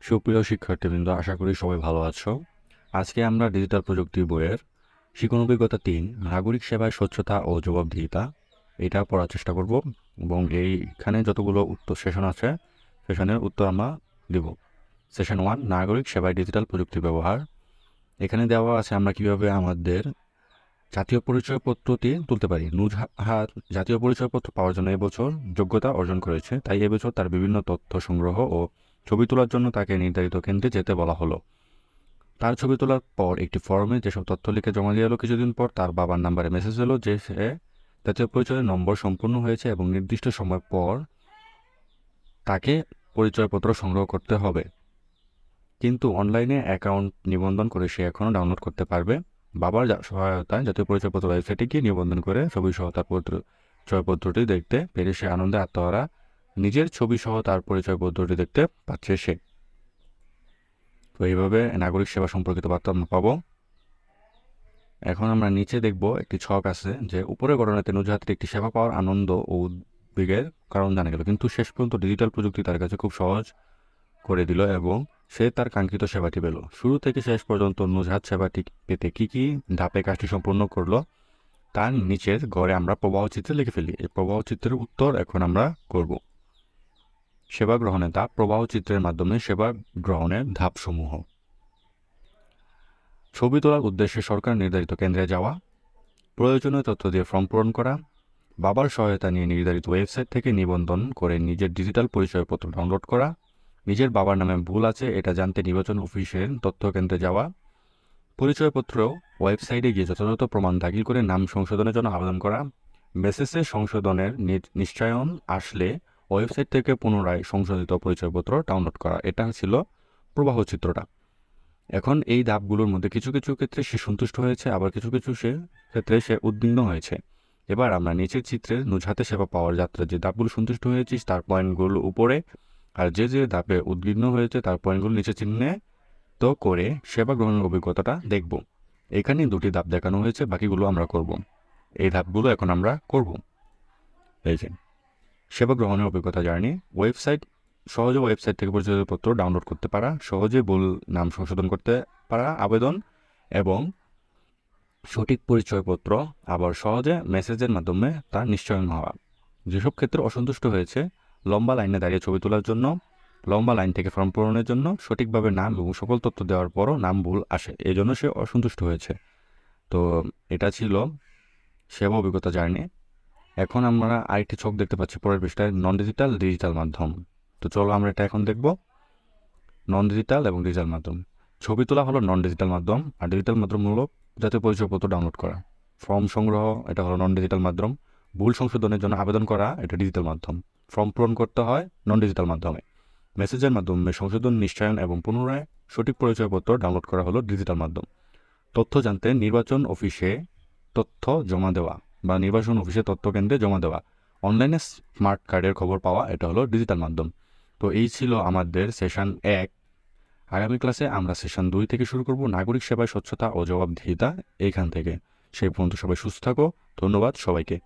সুপ্রিয় শিক্ষার্থীবৃন্দ, আশা করি সবাই ভালো আছো। আজকে আমরা ডিজিটাল প্রযুক্তি বইয়ের শিক্ষণ অভিজ্ঞতা 3 নাগরিক সেবায় স্বচ্ছতা ও জবাবদিহিতা এটা পড়ার চেষ্টা করব এবং এইখানে যতগুলো উত্তর সেশন আছে সেশনের উত্তর আমরা দেব। সেশন 1 নাগরিক সেবায় ডিজিটাল প্রযুক্তি ব্যবহার। এখানে দেওয়া আছে আমরা কিভাবে আমাদের জাতীয় পরিচয়পত্রটি তুলতে পারি। নুজহাত জাতীয় পরিচয়পত্র পাওয়ার জন্য এবছর যোগ্যতা অর্জন করেছে, তাই এবছর তার বিভিন্ন তথ্য সংগ্রহ ও ছবি তোলার জন্য তাকে নির্ধারিত কেন্দ্রে যেতে বলা হলো। তার ছবি তোলার পর একটি ফর্মে যেসব তথ্য লিখে জমা দিয়ে এলো, কিছুদিন পর তার বাবার নাম্বারে মেসেজ এলো যে সে জাতীয় পরিচয়ের নম্বর সম্পূর্ণ হয়েছে এবং নির্দিষ্ট সময় পর তাকে পরিচয়পত্র সংগ্রহ করতে হবে। কিন্তু অনলাইনে অ্যাকাউন্ট নিবন্ধন করে সে এখনও ডাউনলোড করতে পারবে। বাবার সহায়তায় জাতীয় পরিচয়পত্র ওয়েবসাইটে গিয়ে নিবন্ধন করে ছবি সহ তার পরিচয়পত্রটি দেখতে পেরে সে আনন্দে আত্মহারা। নিজের ছবি সহ তার পরিচয়পত্রটি দেখতে পাচ্ছে সে। তো এইভাবে নাগরিক সেবা সম্পর্কিত বার্তা আমরা পাবো। এখন আমরা নিচে দেখব একটি ছক আছে যে উপরে ঘটনাতে নুজহাতের একটি সেবা পাওয়ার আনন্দ ও উদ্বেগের কারণ জানা গেল, কিন্তু শেষ পর্যন্ত ডিজিটাল প্রযুক্তি তার কাছে খুব সহজ করে দিল এবং সে তার কাঙ্ক্ষিত সেবাটি পেল। শুরু থেকে শেষ পর্যন্ত নুজহাত সেবাটি পেতে কী কী ধাপে কাজটি সম্পূর্ণ করলো তার নিচের ঘরে আমরা প্রবাহ চিত্রে লিখে ফেলি। এই প্রবাহ চিত্রের উত্তর এখন আমরা করব। সেবা গ্রহণের ধাপ। প্রবাহ চিত্রের মাধ্যমে সেবা গ্রহণের ধাপসমূহ: ছবি তোলার উদ্দেশ্যে সরকার নির্ধারিত কেন্দ্রে যাওয়া, প্রয়োজনীয় তথ্য দিয়ে ফর্ম পূরণ করা, বাবার সহায়তা নিয়ে নির্ধারিত ওয়েবসাইট থেকে নিবন্ধন করে নিজের ডিজিটাল পরিচয়পত্র ডাউনলোড করা, নিজের বাবার নামে ভুল আছে এটা জানতে নির্বাচন অফিসের তথ্য কেন্দ্রে যাওয়া, পরিচয়পত্র ওয়েবসাইটে গিয়ে যথাযথ প্রমাণ দাখিল করে নাম সংশোধনের জন্য আবেদন করা, মেসেজে সংশোধনের নিশ্চয়ন আসলে ওয়েবসাইট থেকে পুনরায় সংশোধিত পরিচয়পত্র ডাউনলোড করা। এটা ছিল প্রবাহ চিত্রটা। এখন এই ধাপগুলোর মধ্যে কিছু কিছু ক্ষেত্রে সে সন্তুষ্ট হয়েছে, আবার কিছু কিছু ক্ষেত্রে সে উদ্বিগ্ন হয়েছে। এবার আমরা নিচের চিত্রে নুজহাতে সেবা পাওয়ার যাত্রা যে ধাপগুলো সন্তুষ্ট হয়েছিস তার পয়েন্টগুলো উপরে, আর যে যে ধাপে উদ্বিগ্ন হয়েছে তার পয়েন্টগুলো নিচে চিহ্নিত করে সেবা গ্রহণের অভিজ্ঞতাটা দেখব। এখানে দুটি ধাপ দেখানো হয়েছে, বাকিগুলো আমরা করব। এই ধাপগুলো এখন আমরা করব। এই যে সেবা গ্রহণের অভিজ্ঞতা জার্নি। সহজে ওয়েবসাইট থেকে পরিচয়পত্র ডাউনলোড করতে পারা, সহজে ভুল নাম সংশোধন করতে পারা, আবেদন এবং সঠিক পরিচয়পত্র, আবার সহজে মেসেজের মাধ্যমে তার নিশ্চয়ন হওয়া। যেসব ক্ষেত্রে অসন্তুষ্ট হয়েছে: লম্বা লাইনে দাঁড়িয়ে ছবি তোলার জন্য, লম্বা লাইন থেকে ফর্ম পূরণের জন্য, সঠিকভাবে নাম এবং সকল তথ্য দেওয়ার পরও নাম ভুল আসে, এই জন্য সে অসন্তুষ্ট হয়েছে। তো এটা ছিল সেবা অভিজ্ঞতা জার্নি। এখন আমরা আরেকটি ছক দেখতে পাচ্ছি পরের পৃষ্ঠায়, নন ডিজিটাল ডিজিটাল মাধ্যম। তো চলো আমরা এটা এখন দেখব। নন ডিজিটাল এবং ডিজিটাল মাধ্যম। ছবি তোলা হলো নন ডিজিটাল মাধ্যম, আর ডিজিটাল মাধ্যম হলো জাতীয় পরিচয়পত্র ডাউনলোড করা। ফর্ম সংগ্রহ এটা হলো নন ডিজিটাল মাধ্যম। ভুল সংশোধনের জন্য আবেদন করা এটা ডিজিটাল মাধ্যম। ফর্ম পূরণ করতে হয় নন ডিজিটাল মাধ্যমে। মেসেজের মাধ্যমে সংশোধন নিশ্চয়ন এবং পুনরায় সঠিক পরিচয়পত্র ডাউনলোড করা হলো ডিজিটাল মাধ্যম। তথ্য জানতে নির্বাচন অফিসে তথ্য জমা দেওয়া বা নির্বাচন অফিসে তথ্য কেন্দ্রে জমা দেওয়া, অনলাইনে স্মার্ট কার্ডের খবর পাওয়া এটা হলো ডিজিটাল মাধ্যম। তো এই ছিল আমাদের সেশন 1। আগামী ক্লাসে আমরা সেশন 2 থেকে শুরু করব, নাগরিক সেবায় স্বচ্ছতা ও জবাবদিহিতা, এইখান থেকে। সেই পর্যন্ত সবাই সুস্থ থাকো। ধন্যবাদ সবাইকে।